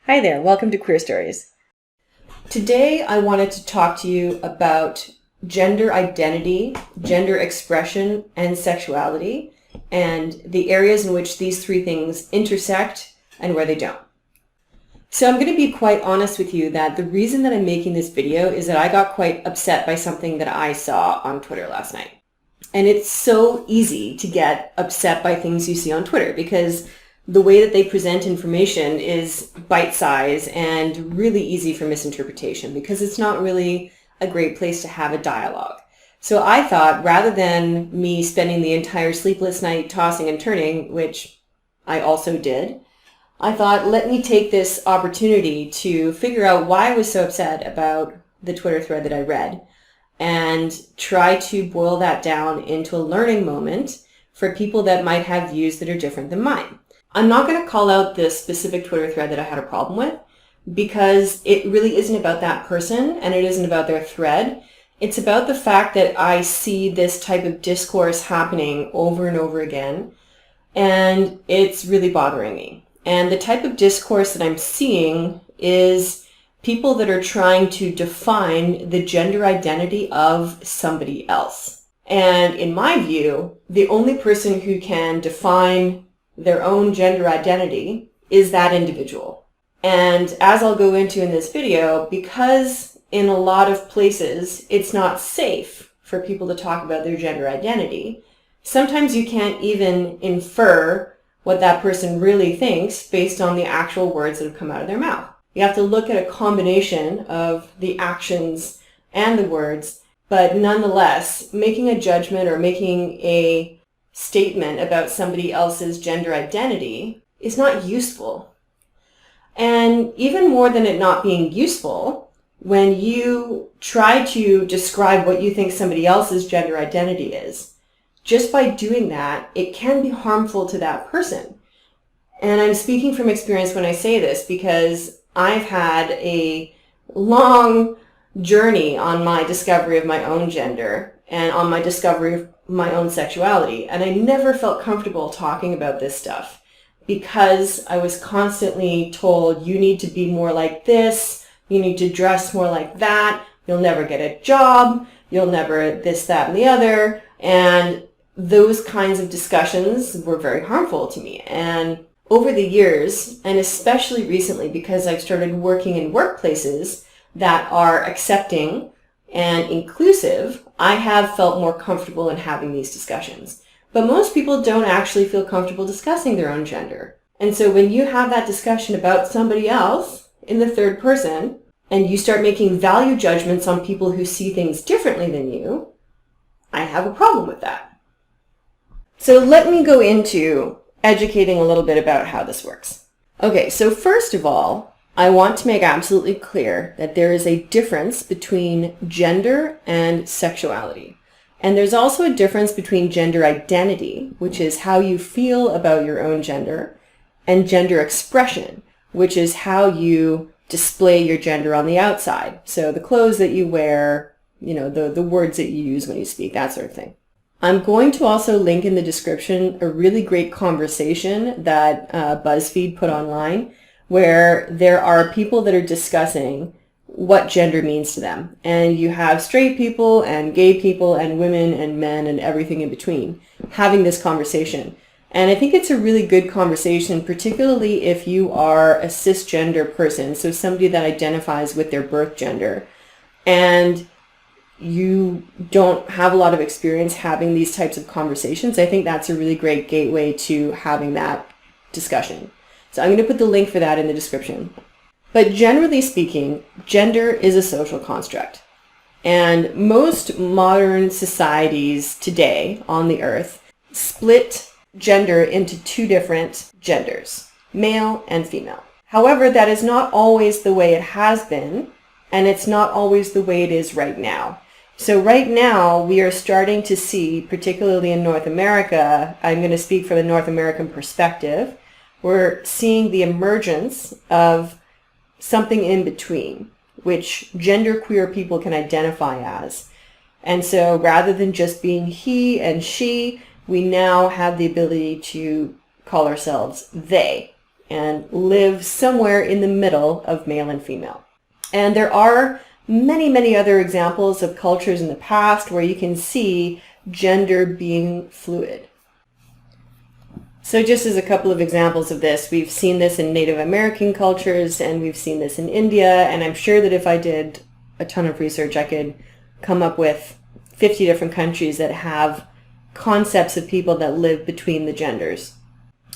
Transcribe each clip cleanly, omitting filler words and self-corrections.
Hi there, welcome to Queer Stories. Today I wanted to talk to you about gender identity, gender expression, and sexuality, and the areas in which these three things intersect and where they don't. So I'm going to be quite honest with you that the reason that I'm making this video is that I got quite upset by something that I saw on Twitter last night. And it's so easy to get upset by things you see on Twitter because the way that they present information is bite-sized and really easy for misinterpretation because it's not really a great place to have a dialogue. So I thought rather than me spending the entire sleepless night tossing and turning, which I also did, I thought let me take this opportunity to figure out why I was so upset about the Twitter thread that I read and try to boil that down into a learning moment for people that might have views that are different than mine. I'm not going to call out the specific Twitter thread that I had a problem with because it really isn't about that person and it isn't about their thread. It's about the fact that I see this type of discourse happening over and over again and it's really bothering me. And the type of discourse that I'm seeing is people that are trying to define the gender identity of somebody else. And in my view, the only person who can define their own gender identity is that individual. And as I'll go into in this video, because in a lot of places it's not safe for people to talk about their gender identity, sometimes you can't even infer what that person really thinks based on the actual words that have come out of their mouth. You have to look at a combination of the actions and the words, but nonetheless, making a judgment or making a statement about somebody else's gender identity is not useful. And even more than it not being useful, when you try to describe what you think somebody else's gender identity is, just by doing that, it can be harmful to that person. And I'm speaking from experience when I say this because I've had a long journey on my discovery of my own gender and on my discovery of my own sexuality. And I never felt comfortable talking about this stuff because I was constantly told, you need to be more like this, you need to dress more like that, you'll never get a job, you'll never this, that, and the other. And those kinds of discussions were very harmful to me. And over the years, and especially recently because I've started working in workplaces that are accepting and inclusive, I have felt more comfortable in having these discussions. But most people don't actually feel comfortable discussing their own gender. And so when you have that discussion about somebody else in the third person, and you start making value judgments on people who see things differently than you, I have a problem with that. So let me go into educating a little bit about how this works. Okay, so first of all, I want to make absolutely clear that there is a difference between gender and sexuality. And there's also a difference between gender identity, which is how you feel about your own gender, and gender expression, which is how you display your gender on the outside. So the clothes that you wear, the words that you use when you speak, that sort of thing. I'm going to also link in the description a really great conversation that BuzzFeed put online where there are people that are discussing what gender means to them. And you have straight people and gay people and women and men and everything in between having this conversation. And I think it's a really good conversation, particularly if you are a cisgender person, so somebody that identifies with their birth gender. And you don't have a lot of experience having these types of conversations. I think that's a really great gateway to having that discussion. So I'm going to put the link for that in the description. But generally speaking, gender is a social construct. And most modern societies today on the earth split gender into two different genders, male and female. However, that is not always the way it has been, and it's not always the way it is right now. So right now, we are starting to see, particularly in North America, I'm going to speak from the North American perspective, we're seeing the emergence of something in between, which genderqueer people can identify as. And so rather than just being he and she, we now have the ability to call ourselves they. and live somewhere in the middle of male and female. And there are many, many other examples of cultures in the past where you can see gender being fluid. So just as a couple of examples of this, we've seen this in Native American cultures, and we've seen this in India, and I'm sure that if I did a ton of research, I could come up with 50 different countries that have concepts of people that live between the genders.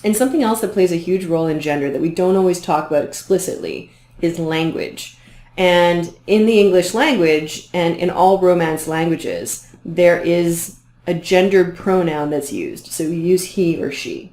And something else that plays a huge role in gender that we don't always talk about explicitly is language. And in the English language, and in all Romance languages, there is a gendered pronoun that's used. So we use he or she.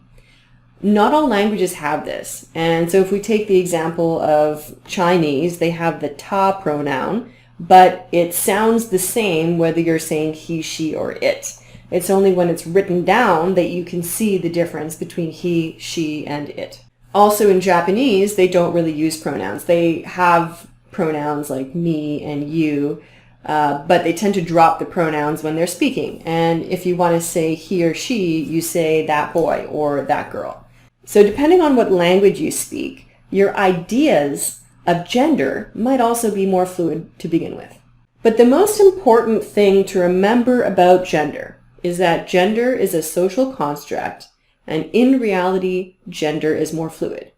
Not all languages have this. And so if we take the example of Chinese, they have the ta pronoun, but it sounds the same whether you're saying he, she, or it. It's only when it's written down that you can see the difference between he, she, and it. Also in Japanese, they don't really use pronouns. They have pronouns like me and you, but they tend to drop the pronouns when they're speaking. And if you want to say he or she, you say that boy or that girl. So depending on what language you speak, your ideas of gender might also be more fluid to begin with. But the most important thing to remember about gender is that gender is a social construct, and in reality, gender is more fluid.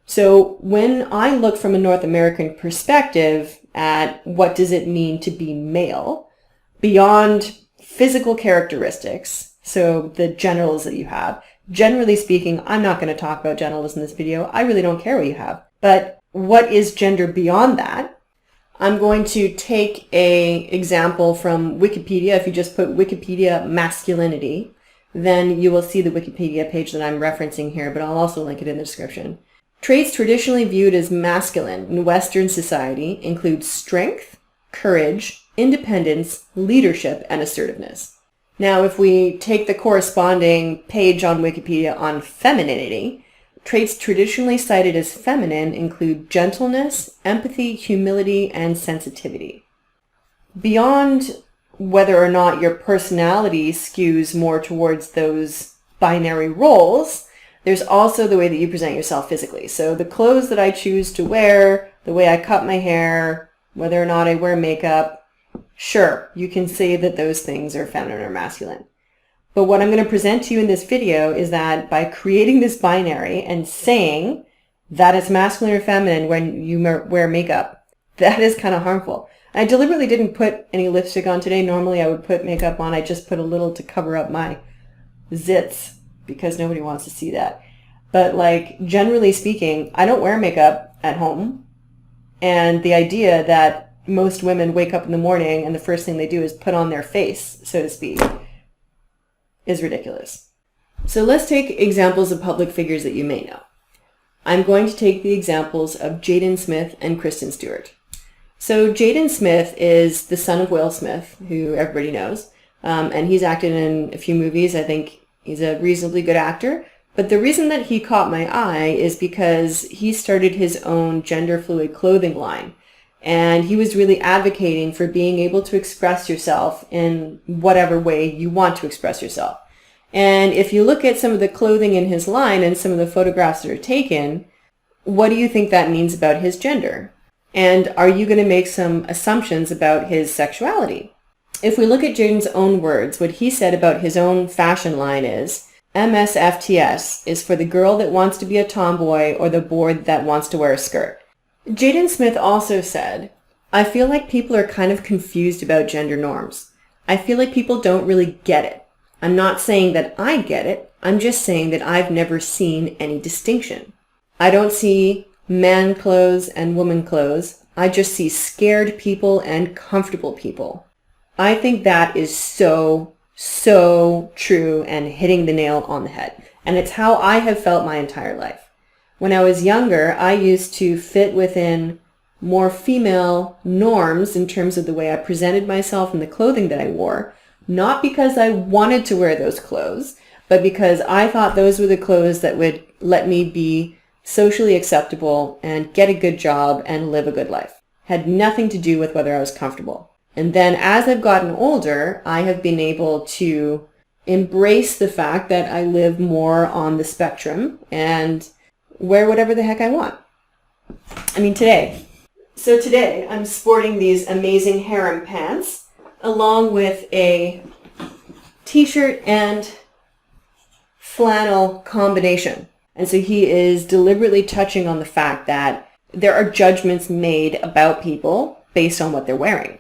So when I look from a North American perspective at what does it mean to be male, beyond physical characteristics, so the genitals that you have, generally speaking, I'm not going to talk about genitals in this video. I really don't care what you have. But what is gender beyond that? I'm going to take an example from Wikipedia. If you just put Wikipedia masculinity, then you will see the Wikipedia page that I'm referencing here, but I'll also link it in the description. Traits traditionally viewed as masculine in Western society include strength, courage, independence, leadership, and assertiveness. Now, if we take the corresponding page on Wikipedia on femininity, traits traditionally cited as feminine include gentleness, empathy, humility, and sensitivity. Beyond whether or not your personality skews more towards those binary roles, there's also the way that you present yourself physically. So the clothes that I choose to wear, the way I cut my hair, whether or not I wear makeup, sure, you can say that those things are feminine or masculine. But what I'm going to present to you in this video is that by creating this binary and saying that it's masculine or feminine when you wear makeup, that is kind of harmful. I deliberately didn't put any lipstick on today. Normally I would put makeup on. I just put a little to cover up my zits because nobody wants to see that. But like, generally speaking, I don't wear makeup at home. And the idea that most women wake up in the morning and the first thing they do is put on their face, so to speak, is ridiculous. So let's take examples of public figures that you may know. I'm going to take the examples of Jaden Smith and Kristen Stewart. So Jaden Smith is the son of Will Smith, who everybody knows, and he's acted in a few movies. I think he's a reasonably good actor. But the reason that he caught my eye is because he started his own gender fluid clothing line. And he was really advocating for being able to express yourself in whatever way you want to express yourself. And if you look at some of the clothing in his line and some of the photographs that are taken, what do you think that means about his gender? And are you going to make some assumptions about his sexuality? If we look at Jaden's own words, what he said about his own fashion line is, MSFTS is for the girl that wants to be a tomboy or the boy that wants to wear a skirt. Jaden Smith also said, I feel like people are kind of confused about gender norms. I feel like people don't really get it. I'm not saying that I get it. I'm just saying that I've never seen any distinction. I don't see man clothes and woman clothes. I just see scared people and comfortable people. I think that is so true and hitting the nail on the head. And it's how I have felt my entire life. When I was younger, I used to fit within more female norms in terms of the way I presented myself and the clothing that I wore, not because I wanted to wear those clothes, but because I thought those were the clothes that would let me be socially acceptable and get a good job and live a good life. Had nothing to do with whether I was comfortable. And then as I've gotten older, I have been able to embrace the fact that I live more on the spectrum, and wear whatever the heck I want. I mean, today. So today I'm sporting these amazing harem pants along with a t-shirt and flannel combination. And so he is deliberately touching on the fact that there are judgments made about people based on what they're wearing.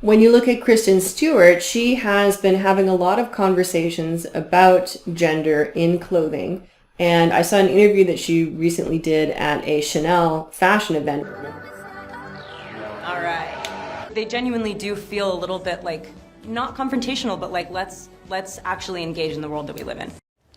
When you look at Kristen Stewart, she has been having a lot of conversations about gender in clothing. And I saw an interview that she recently did at a Chanel fashion event. All right. They genuinely do feel a little bit like, not confrontational, but like let's actually engage in the world that we live in.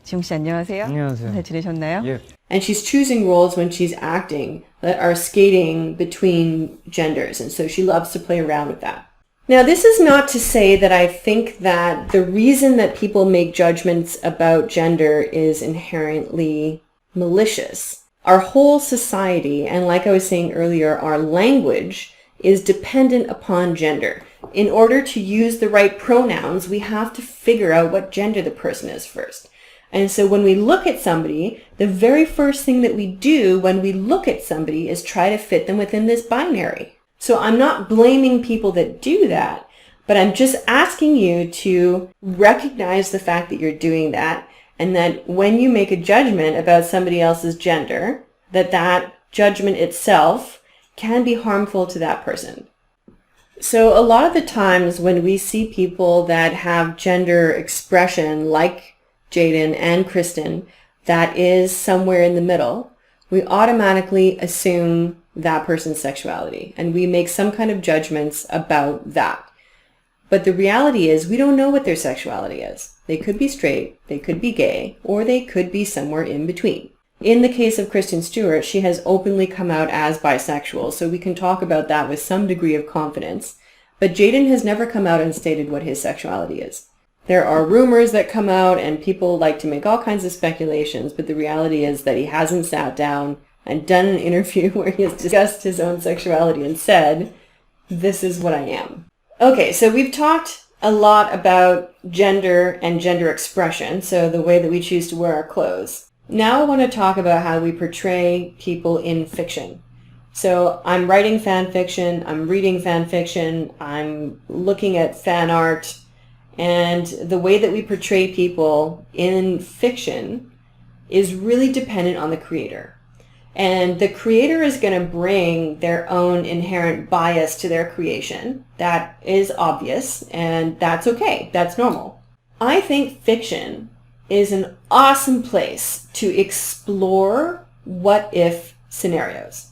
지용 씨 안녕하세요. 안녕하세요. 잘 지내셨나요? 예. And she's choosing roles when she's acting that are skating between genders. And so she loves to play around with that. Now, this is not to say that I think that the reason that people make judgments about gender is inherently malicious. Our whole society, and like I was saying earlier, our language is dependent upon gender. In order to use the right pronouns, we have to figure out what gender the person is first. And so when we look at somebody, the very first thing that we do when we look at somebody is try to fit them within this binary. So I'm not blaming people that do that, but I'm just asking you to recognize the fact that you're doing that, and that when you make a judgment about somebody else's gender, that judgment itself can be harmful to that person. So a lot of the times when we see people that have gender expression like Jaden and Kristen that is somewhere in the middle, we automatically assume that person's sexuality, and we make some kind of judgments about that. But the reality is we don't know what their sexuality is. They could be straight, they could be gay, or they could be somewhere in between. In the case of Kristen Stewart, she has openly come out as bisexual, so we can talk about that with some degree of confidence. But Jaden has never come out and stated what his sexuality is. There are rumors that come out, and people like to make all kinds of speculations, but the reality is that he hasn't sat down and done an interview where he has discussed his own sexuality and said, this is what I am. Okay, so we've talked a lot about gender and gender expression, so the way that we choose to wear our clothes. Now I want to talk about how we portray people in fiction. So I'm writing fan fiction, I'm reading fan fiction, I'm looking at fan art, and the way that we portray people in fiction is really dependent on the creator. And the creator is going to bring their own inherent bias to their creation. That is obvious, and that's okay. That's normal. I think fiction is an awesome place to explore what-if scenarios.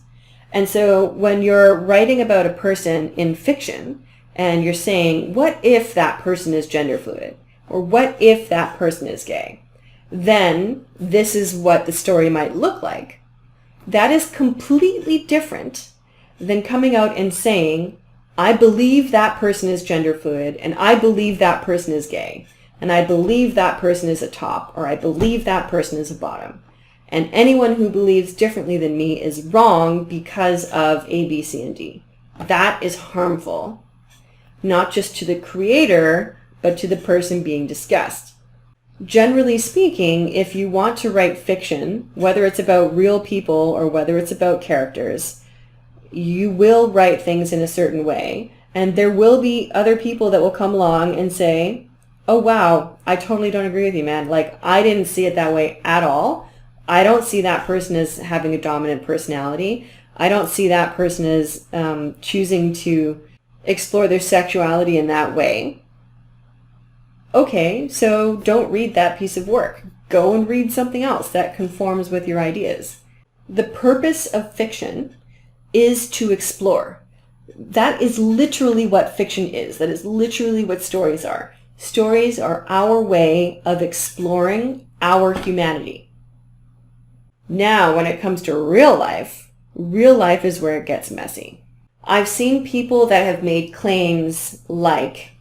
And so when you're writing about a person in fiction, and you're saying, what if that person is gender fluid? Or what if that person is gay? Then this is what the story might look like. That is completely different than coming out and saying, I believe that person is gender fluid, and I believe that person is gay, and I believe that person is a top, or I believe that person is a bottom. And anyone who believes differently than me is wrong because of A, B, C, and D. That is harmful, not just to the creator, but to the person being discussed. Generally speaking, if you want to write fiction, whether it's about real people or whether it's about characters, you will write things in a certain way. And there will be other people that will come along and say, oh wow, I totally don't agree with you, man. Like, I didn't see it that way at all. I don't see that person as having a dominant personality. I don't see that person as choosing to explore their sexuality in that way. Okay, so don't read that piece of work. Go and read something else that conforms with your ideas. The purpose of fiction is to explore. That is literally what fiction is. That is literally what stories are. Stories are our way of exploring our humanity. Now, when it comes to real life is where it gets messy. I've seen people that have made claims like,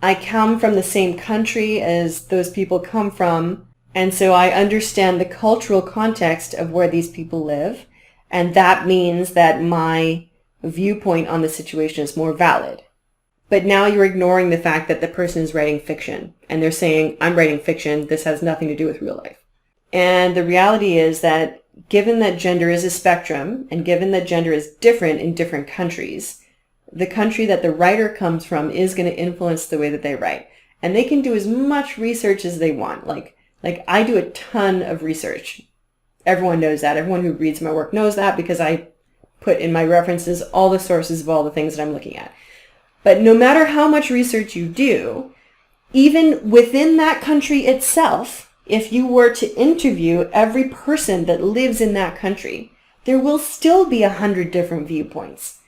I come from the same country as those people come from, and so I understand the cultural context of where these people live, and that means that my viewpoint on the situation is more valid. But now you're ignoring the fact that the person is writing fiction, and they're saying, I'm writing fiction, this has nothing to do with real life. And the reality is that given that gender is a spectrum, and given that gender is different in different countries, the country that the writer comes from is going to influence the way that they write. And they can do as much research as they want. Like I do a ton of research. Everyone knows that. Everyone who reads my work knows that because I put in my references all the sources of all the things that I'm looking at. But no matter how much research you do, even within that country itself, if you were to interview every person that lives in that country, there will still be 100 different viewpoints.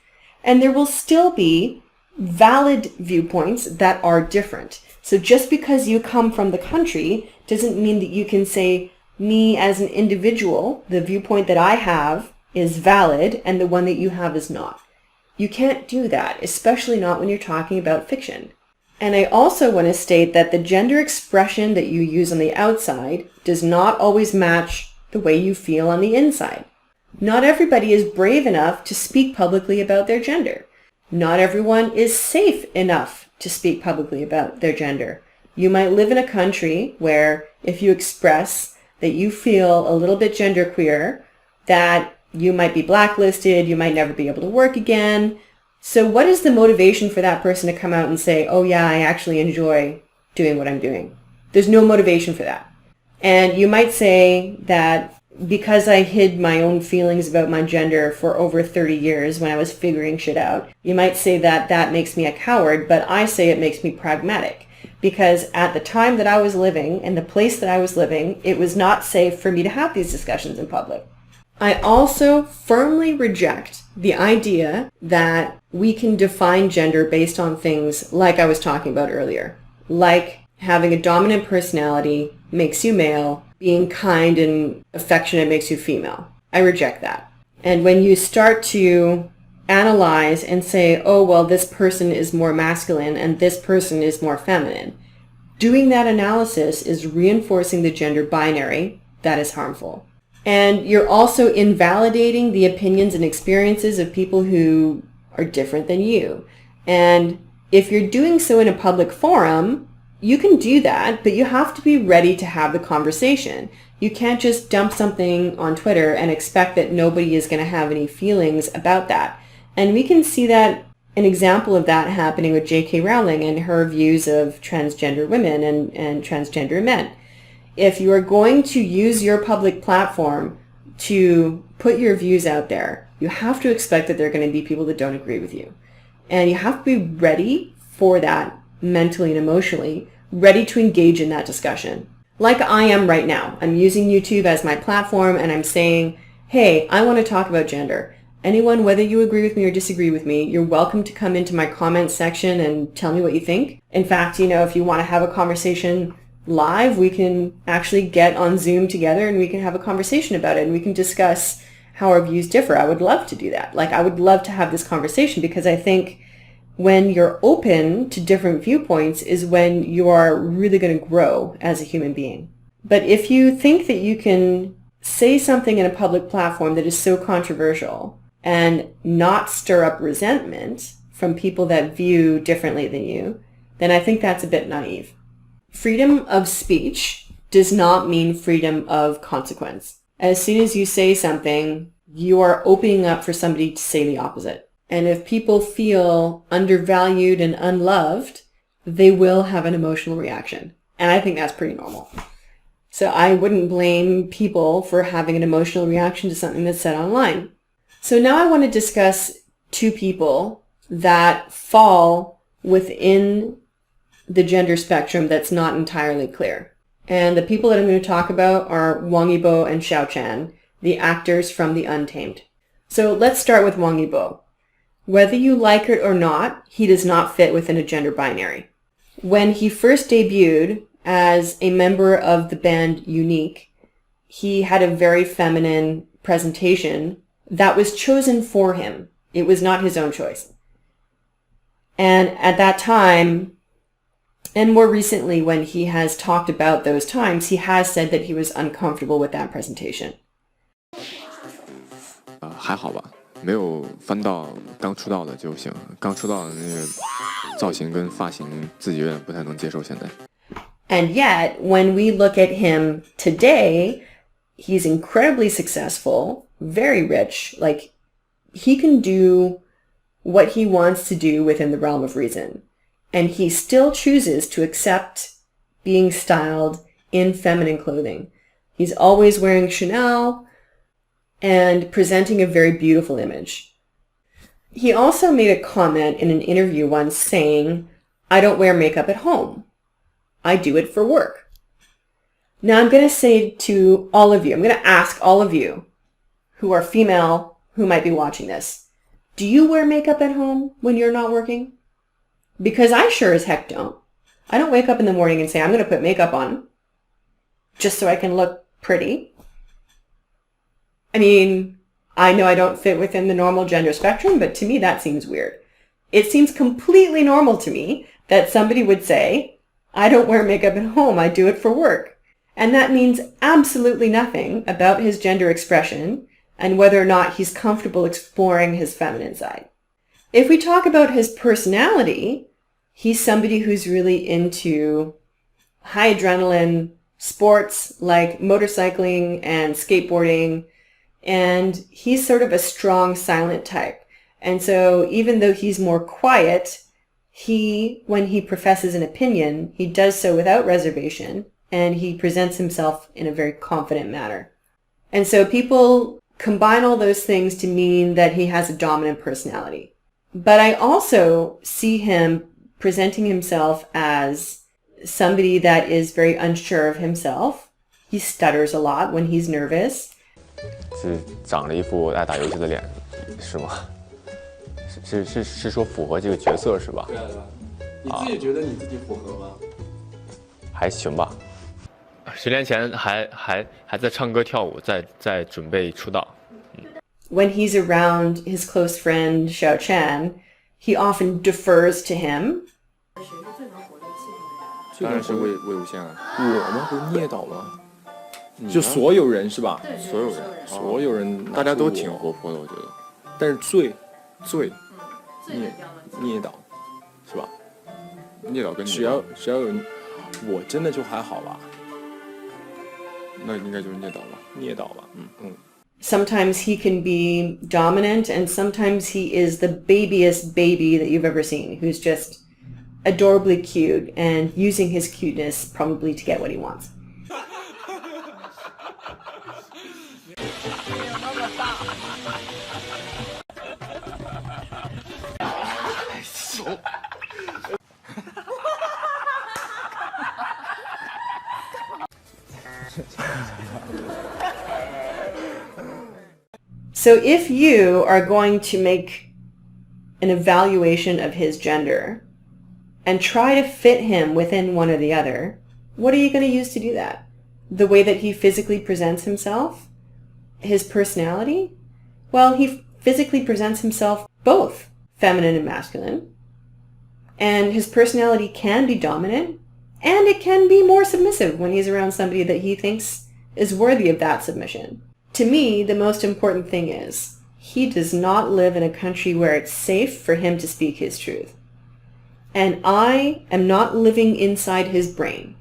And there will still be valid viewpoints that are different. So just because you come from the country doesn't mean that you can say, me as an individual, the viewpoint that I have is valid and the one that you have is not. You can't do that, especially not when you're talking about fiction. And I also want to state that the gender expression that you use on the outside does not always match the way you feel on the inside. Not everybody is brave enough to speak publicly about their gender. Not everyone is safe enough to speak publicly about their gender. You might live in a country where if you express that you feel a little bit genderqueer, that you might be blacklisted, you might never be able to work again. So what is the motivation for that person to come out and say, oh yeah, I actually enjoy doing what I'm doing? There's no motivation for that. And you might say that because I hid my own feelings about my gender for over 30 years when I was figuring shit out, you might say that that makes me a coward, but I say it makes me pragmatic. Because at the time that I was living and the place that I was living, it was not safe for me to have these discussions in public. I also firmly reject the idea that we can define gender based on things like I was talking about earlier. Like having a dominant personality makes you male, being kind and affectionate makes you female. I reject that. And when you start to analyze and say, oh, well, this person is more masculine and this person is more feminine, doing that analysis is reinforcing the gender binary that is harmful. And you're also invalidating the opinions and experiences of people who are different than you. And if you're doing so in a public forum, you can do that, but you have to be ready to have the conversation. You can't just dump something on Twitter and expect that nobody is going to have any feelings about that. And we can see that an example of that happening with J.K. Rowling and her views of transgender women and transgender men. If you are going to use your public platform to put your views out there, you have to expect that there are going to be people that don't agree with you. And you have to be ready for that mentally and emotionally, ready to engage in that discussion. Like I am right now. I'm using YouTube as my platform and I'm saying, hey, I want to talk about gender. Anyone, whether you agree with me or disagree with me, you're welcome to come into my comments section and tell me what you think. In fact, if you want to have a conversation live, we can actually get on Zoom together and we can have a conversation about it and we can discuss how our views differ. I would love to do that. I would love to have this conversation because I think when you're open to different viewpoints is when you are really going to grow as a human being. But if you think that you can say something in a public platform that is so controversial and not stir up resentment from people that view differently than you, then I think that's a bit naive. Freedom of speech does not mean freedom of consequence. As soon as you say something, you are opening up for somebody to say the opposite. And if people feel undervalued and unloved, they will have an emotional reaction. And I think that's pretty normal. So I wouldn't blame people for having an emotional reaction to something that's said online. So now I want to discuss two people that fall within the gender spectrum that's not entirely clear. And the people that I'm going to talk about are Wang Yibo and Xiao, the actors from The Untamed. So let's start with Wang Yibo. Whether you like it or not, he does not fit within a gender binary. When he first debuted as a member of the band Unique, he had a very feminine presentation that was chosen for him. It was not his own choice. And at that time, and more recently when he has talked about those times, he has said that he was uncomfortable with that presentation. 还好吧，没有翻到刚出道的就行。刚出道的那个造型跟发型自己有点不太能接受现在。 And yet, when we look at him today, He's incredibly successful, very rich. Like, he can do what he wants to do within the realm of reason. And he still chooses to accept being styled in feminine clothing. He's always wearing Chanel and presenting a very beautiful image. He also made a comment in an interview once saying, "I don't wear makeup at home. I do it for work." Now I'm going to say to all of you, I'm going to ask all of you who are female who might be watching this, do you wear makeup at home when you're not working? Because I sure as heck don't. I don't wake up in the morning and say, I'm going to put makeup on just so I can look pretty. I mean, I know I don't fit within the normal gender spectrum, but to me that seems weird. It seems completely normal to me that somebody would say, I don't wear makeup at home, I do it for work. And that means absolutely nothing about his gender expression and whether or not he's comfortable exploring his feminine side. If we talk about his personality, he's somebody who's really into high adrenaline sports like motorcycling and skateboarding, and he's sort of a strong, silent type. And so even though he's more quiet, when he professes an opinion, he does so without reservation, and he presents himself in a very confident manner. And so people combine all those things to mean that he has a dominant personality. But I also see him presenting himself as somebody that is very unsure of himself. He stutters a lot when he's nervous. 是长了一副爱打游戏的脸，是吗？是说符合这个角色是吧？对啊对啊。你自己觉得你自己符合吗？还行吧。10年前还在唱歌跳舞，在准备出道。When he's around his close friend Xiao, he often defers to him. 当然是魏无羡啊。我吗？不是聂导吗？就所有人是吧？所有人，大家都挺活泼的，我觉得。但是最聂导是吧？聂导跟只要有，我真的就还好吧。那应该就是聂导吧。Sometimes he can be dominant, and sometimes he is the babiest baby that you've ever seen, who's just adorably cute and using his cuteness probably to get what he wants. So if you are going to make an evaluation of his gender and try to fit him within one or the other, what are you going to use to do that? The way that he physically presents himself? His personality? Well, he physically presents himself both feminine and masculine. And his personality can be dominant, and it can be more submissive when he's around somebody that he thinks is worthy of that submission. To me, the most important thing is he does not live in a country where it's safe for him to speak his truth. And I am not living inside his brain.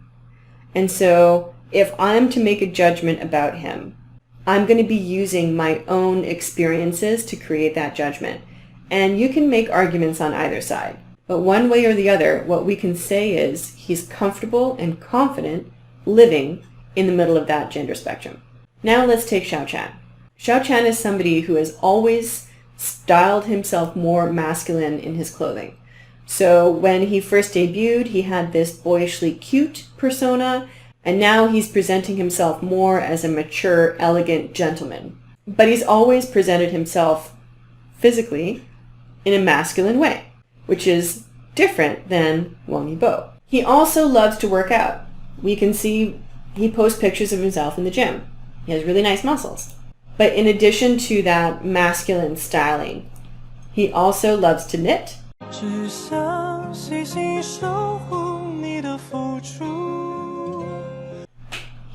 And so if I'm to make a judgment about him, I'm going to be using my own experiences to create that judgment. And you can make arguments on either side. But one way or the other, what we can say is he's comfortable and confident living in the middle of that gender spectrum. Now let's take Xiao. Xiao is somebody who has always styled himself more masculine in his clothing. So when he first debuted, he had this boyishly cute persona, and now he's presenting himself more as a mature, elegant gentleman. But he's always presented himself physically in a masculine way, which is different than Wang Yibo. He also loves to work out. We can see he posts pictures of himself in the gym. He has really nice muscles. But in addition to that masculine styling, he also loves to knit.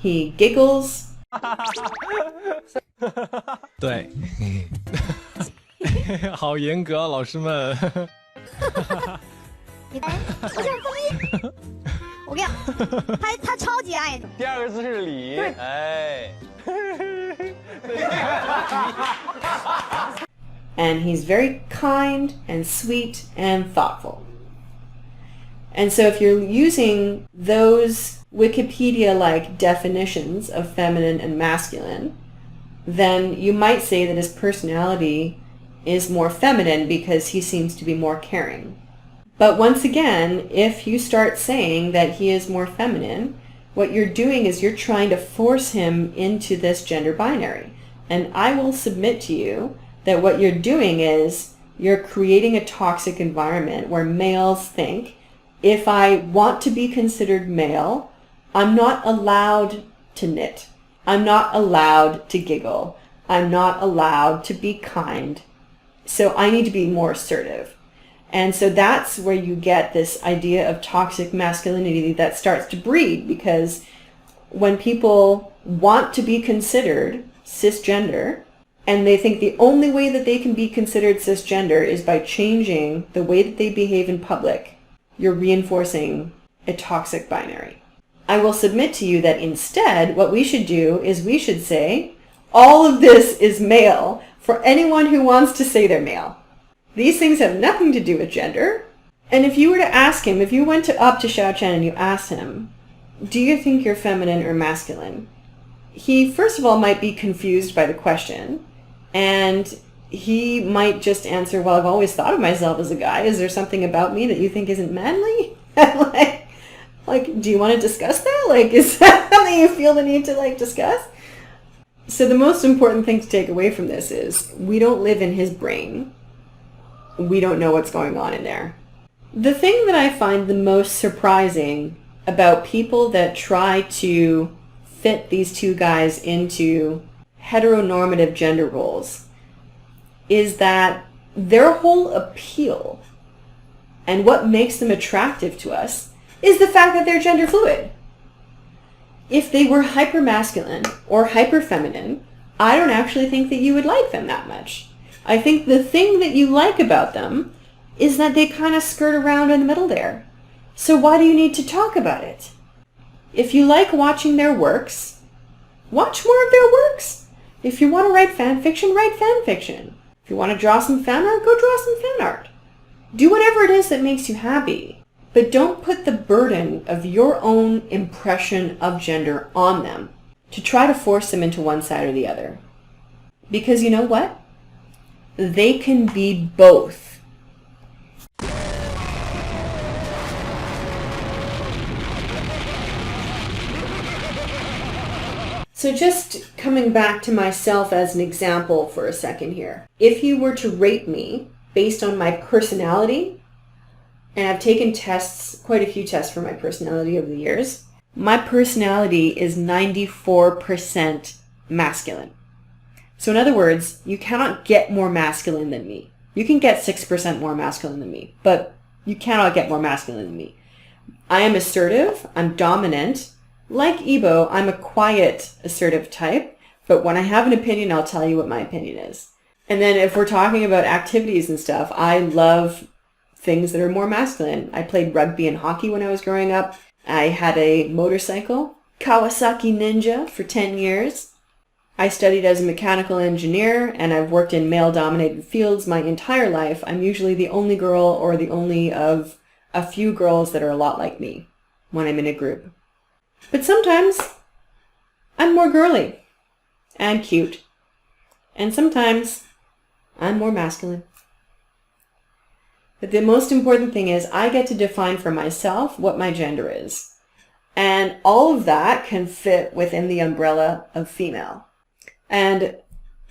He giggles. 对，好严格啊，老师们。你我这样这么一，我跟你讲，他超级爱你。第二个字是礼，对哎。And he's very kind and sweet and thoughtful. And so if you're using those Wikipedia-like definitions of feminine and masculine, then you might say that his personality is more feminine because he seems to be more caring. But once again, if you start saying that he is more feminine, what you're doing is you're trying to force him into this gender binary. And I will submit to you that what you're doing is you're creating a toxic environment where males think, if I want to be considered male, I'm not allowed to knit. I'm not allowed to giggle. I'm not allowed to be kind. So I need to be more assertive. And so that's where you get this idea of toxic masculinity that starts to breed, because when people want to be considered cisgender, and they think the only way that they can be considered cisgender is by changing the way that they behave in public, you're reinforcing a toxic binary. I will submit to you that instead, what we should do is we should say, all of this is male for anyone who wants to say they're male. These things have nothing to do with gender. And if you were to ask him, if you went up to Xiao Chen and you asked him, do you think you're feminine or masculine? He, first of all, might be confused by the question. And he might just answer, well, I've always thought of myself as a guy. Is there something about me that you think isn't manly? like, do you want to discuss that? Like, is that something you feel the need to, discuss? So the most important thing to take away from this is we don't live in his brain. We don't know what's going on in there. The thing that I find the most surprising about people that try to fit these two guys into heteronormative gender roles is that their whole appeal and what makes them attractive to us is the fact that they're gender fluid. If they were hyper-masculine or hyper-feminine, I don't actually think that you would like them that much. I think the thing that you like about them is that they kind of skirt around in the middle there. So why do you need to talk about it? If you like watching their works, watch more of their works. If you want to write fan fiction, write fan fiction. If you want to draw some fan art, go draw some fan art. Do whatever it is that makes you happy. But don't put the burden of your own impression of gender on them to try to force them into one side or the other. Because you know what? They can be both. So just coming back to myself as an example for a second here. If you were to rate me based on my personality, and I've taken tests, quite a few tests for my personality over the years, my personality is 94% masculine. So in other words, you cannot get more masculine than me. You can get 6% more masculine than me, but you cannot get more masculine than me. I am assertive, I'm dominant. Like Yibo, I'm a quiet, assertive type, but when I have an opinion, I'll tell you what my opinion is. And then if we're talking about activities and stuff, I love things that are more masculine. I played rugby and hockey when I was growing up. I had a motorcycle, Kawasaki Ninja, for 10 years. I studied as a mechanical engineer, and I've worked in male-dominated fields my entire life. I'm usually the only girl or the only of a few girls that are a lot like me when I'm in a group. But sometimes I'm more girly and cute. And sometimes I'm more masculine. But the most important thing is I get to define for myself what my gender is. And all of that can fit within the umbrella of female. And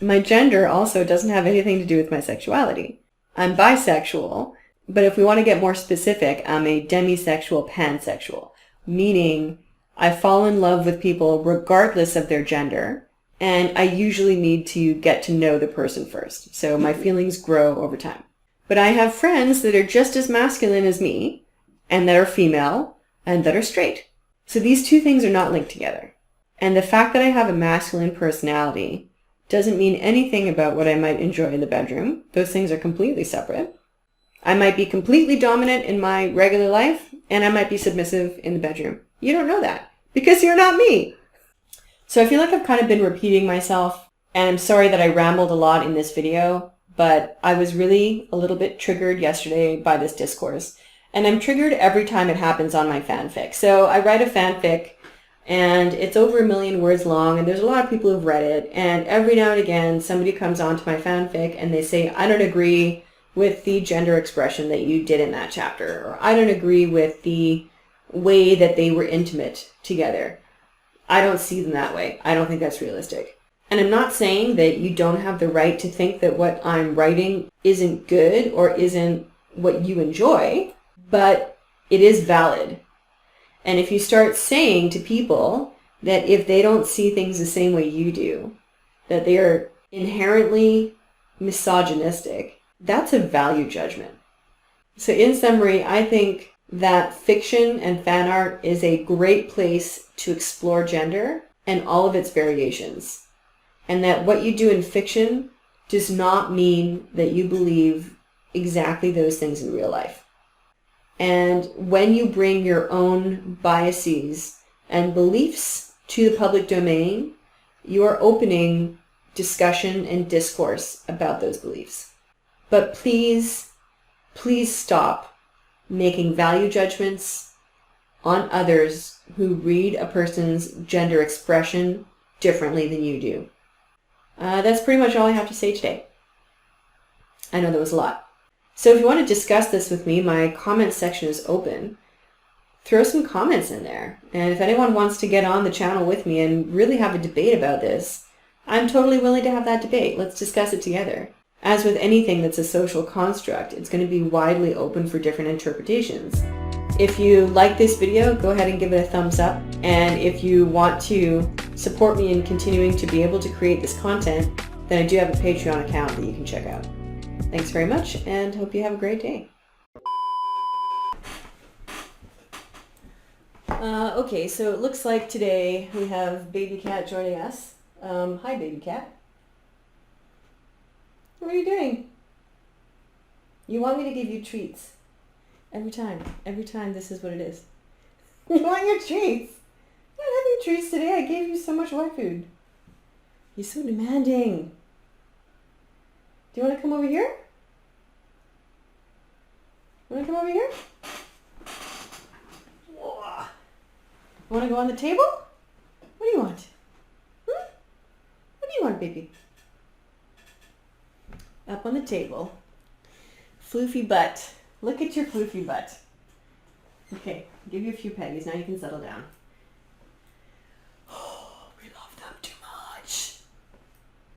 my gender also doesn't have anything to do with my sexuality. I'm bisexual, but if we want to get more specific, I'm a demisexual pansexual, meaning I fall in love with people regardless of their gender, and I usually need to get to know the person first. So my feelings grow over time. But I have friends that are just as masculine as me, and that are female, and that are straight. So these two things are not linked together. And the fact that I have a masculine personality doesn't mean anything about what I might enjoy in the bedroom. Those things are completely separate. I might be completely dominant in my regular life, and I might be submissive in the bedroom. You don't know that, because you're not me. So I feel like I've kind of been repeating myself, and I'm sorry that I rambled a lot in this video, but I was really a little bit triggered yesterday by this discourse. And I'm triggered every time it happens on my fanfic. So I write a fanfic, and it's over 1 million words long, and there's a lot of people who've read it, and every now and again somebody comes onto my fanfic and they say, I don't agree with the gender expression that you did in that chapter, or I don't agree with the way that they were intimate together. I don't see them that way. I don't think that's realistic. And I'm not saying that you don't have the right to think that what I'm writing isn't good or isn't what you enjoy, but it is valid. And if you start saying to people that if they don't see things the same way you do, that they are inherently misogynistic, that's a value judgment. So in summary, I think that fiction and fan art is a great place to explore gender and all of its variations. And that what you do in fiction does not mean that you believe exactly those things in real life. And when you bring your own biases and beliefs to the public domain, you are opening discussion and discourse about those beliefs. But please, please stop making value judgments on others who read a person's gender expression differently than you do. That's pretty much all I have to say today. I know that was a lot. So if you want to discuss this with me, my comment section is open. Throw some comments in there. And if anyone wants to get on the channel with me and really have a debate about this, I'm totally willing to have that debate. Let's discuss it together. As with anything that's a social construct, it's going to be widely open for different interpretations. If you like this video, go ahead and give it a thumbs up. And if you want to support me in continuing to be able to create this content, then I do have a Patreon account that you can check out. Thanks very much, and hope you have a great day. Okay, so it looks like today we have Baby Cat joining us. Hi, Baby Cat. What are you doing? You want me to give you treats. Every time this is what it is. You want your treats? I don't have your treats today. I gave you so much white food. You're so demanding. Do you want to come over here? Want to come over here? Whoa. Want to go on the table? What do you want? What do you want, baby? Up on the table. Floofy butt. Look at your floofy butt. Okay, I'll give you a few peggies. Now you can settle down.